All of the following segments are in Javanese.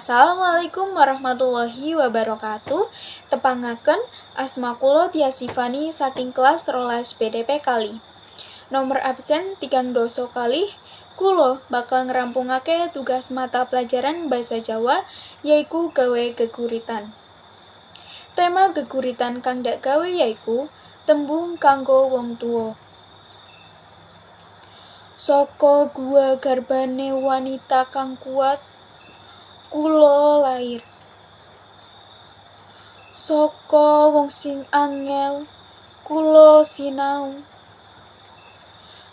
Assalamualaikum warahmatullahi wabarakatuh. Tepangaken asma kula Tia Sifani saking kelas 12 BDP kali. Nomor absen 3 kali. Kulo bakal ngerampungake tugas mata pelajaran Basa Jawa yaiku gawe geguritan. Tema geguritan kang dak gawe yaiku tembung kanggo wong tuwa. Saka gua garbane wanita kang kuat kulo lair. Saka wong sing angel kulo sinau.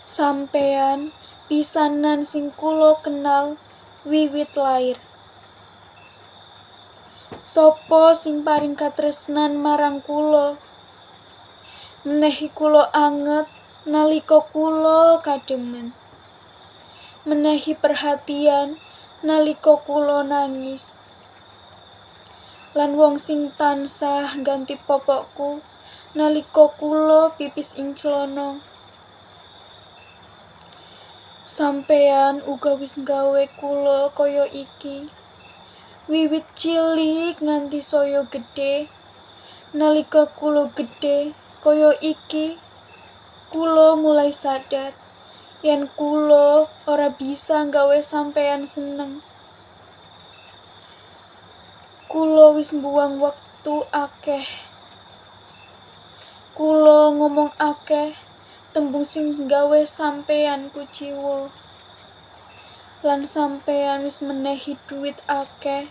Sampean pisanan sing kulo kenal wiwit lair. Sopo sing paring katresnan marang kulo, menehi kulo anget nalika kulo kademen, menehi perhatian nalika kulo nangis, lan wong sing tansah ganti popokku nalika kulo pipis ing clana. Sampean uga wis gawe kulo kaya iki, wiwit cilik nganti saya gedhe. Nalika kulo gedhe kaya iki, kulo mulai sadar yen kulo ora bisa gawe sampean seneng. Kulo wis mbuwang wektu akeh. Kulo ngomong akeh tembung sing gawe sampean kuciwa. Lan sampean wis menehi duit akeh.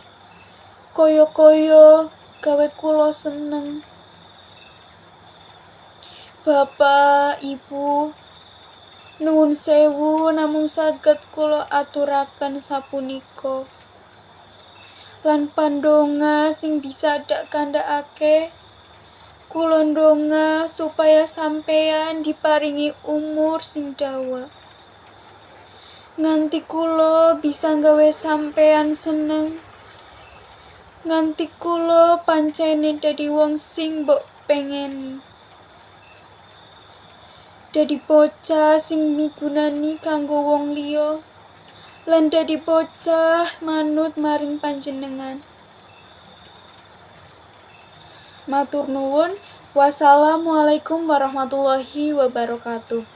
Kaya-kaya gawe kulo seneng. Bapak, Ibu, nuwun sewu namung saged kula aturaken sapunika. Lan pandonga sing bisa dak kandhakake, kula ndonga supaya sampeyan diparingi umur sing dawa. Nganti kula bisa gawe sampeyan seneng. Nganti kula pancene dadi wong sing mbok pengeni. Dadi bocah sing migunani kanggo wong liya, lan dadi bocah manut maring panjenengan. Matur nuwun. Wassalamualaikum warahmatullahi wabarakatuh.